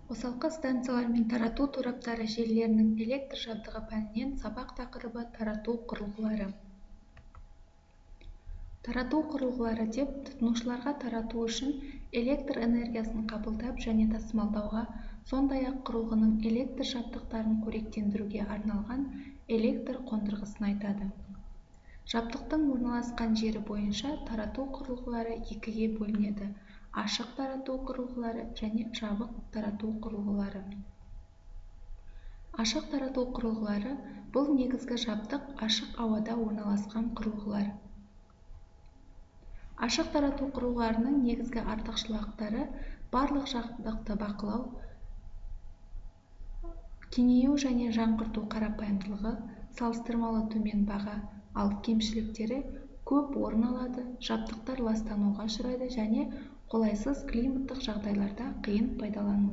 қосалқы станциялар мен тарату тораптары желілерінің электр жабдығы пәнінен сабақ тақырыбы тарату құрылғылары. Тарату құрылғылары деп тұтынушыларға тарату үшін электр энергиясын қабылдап және тасымалдауға, сондай-ақ құрылғының электр жабдықтарын қоректендіруге арналған электр қондырғысын айтады. Жабдықтың орналасқан жері бойынша тарату құрылғылары екіге бөлінеді: ашық тарату құрылғылары және жабық тарату құрылғылары. Ашық тарату құрылғылары – бұл негізгі жабдық ашық ауада орналасқан құрылғылар. Ашық тарату құрылғыларының негізгі артықшылықтары барлық жабдықты бақылау, кеңею және жаңғырту қарапайымдылығы, салыстырмалы төмен баға, ал кемшіліктері көп орын алады, жабдықтар ластануға ұшырайды және қолайсыз климаттық жағдайларда қиын пайдалану.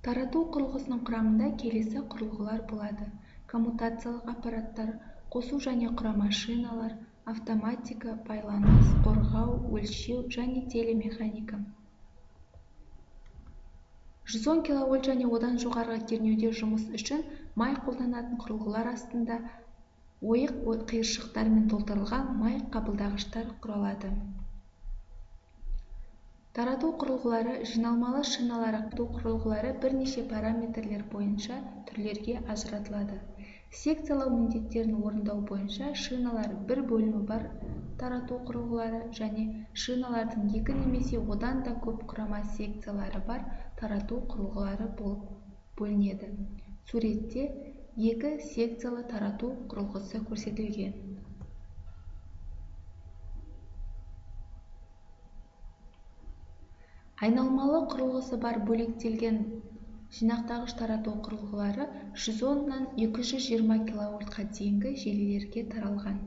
Тарату құрылғысының құрамында келесі құрылғылар болады: коммутациялық аппараттар, қосу және құрама шиналар, автоматика, байланыс, қорғау, өлшеу және телемеханика. 110 кВт және одан жоғарғы кернеуде жұмыс үшін май қолданатын құрылғылар астында ойық қиыршықтармен толтырылған май қабылдағыштар құралады. Тарату құрылғылары жиналмалы шиналары құрылғылары бірнеше параметрлер бойынша түрлерге ажыратылады. Секциялау міндеттерін орындау бойынша шиналар бір бөлімі бар тарату құрылғылары және шиналардың екі немесе одан да көп құрама секциялары бар тарату құрылғылары болып бөлінеді. Суретте екі секциялы тарату құрылғысы көрсетілген. Айналмалы құрылғысы бар бөлектелген жинақтағыш тарату құрылғылары 110-нан 220 кВт-қа дейінгі желілерге таралған.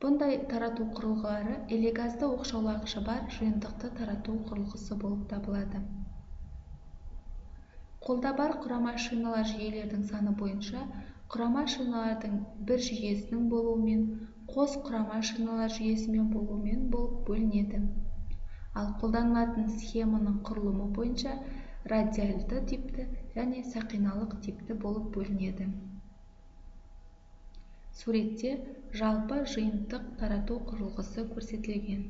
Бұндай тарату құрылғылары элегазды оқшаулағышы бар жиынтықты тарату құрылғысы болып табылады. Қолда бар құрама шиналар жүйелердің саны бойынша құрама шиналардың бір жүйесінің болуымен, қос құрама шиналар жүйесімен болуымен болып бөлінеді. Ал қолданылатын схеманың құрылымы бойынша радиальды типті және сақиналық типті болып бөлінеді. Суретте жалпы жиынтық тарату құрылғысы көрсетілген.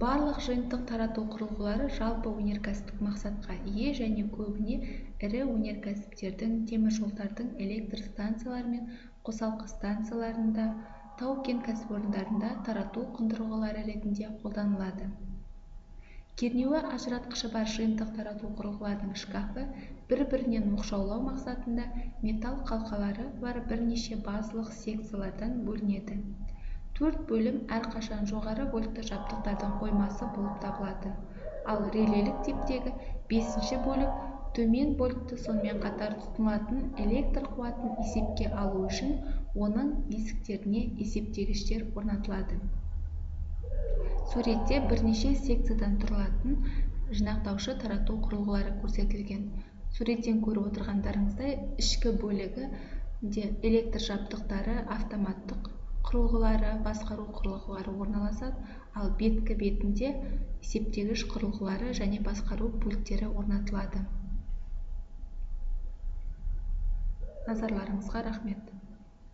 Барлық жиынтық тарату құрылғылары жалпы өнеркәсіптік мақсатқа ие және көбіне ірі өнеркәсіптердің, теміржолдардың, электр станциялары мен қосалқы станцияларында, тау-кен кәсіпорындарында тарату қондырғылары ретінде қолданылады. Кернеуі ажыратқышы бар жиынтық тарату құрылғылардың шкафы бір-бірінен оқшаулау мақсатында металл қалқалары бар бірнеше базалық секциялардан бөлінеді. 4 бөлім әрқашан жоғары вольтты жабдықтардың қоймасы болып табылады, ал релелік типтегі 5-ші бөлік төмен вольтты, сонымен қатар тұтынылатын электр қуатын есепке алу үшін оның есіктеріне есептегіштер орнатылады. Суретте бірнеше секциядан тұратын жинақтаушы тарату құрылғылары көрсетілген. Суреттен көріп отырғандарыңыздай, ішкі бөлігі электр жабдықтары, автоматтық құрылғылары, басқару құрылғылары орналасады, ал беткі бетінде есептегіш құрылғылары және басқару пульттері орнатылады. Назарларыңызға рахмет.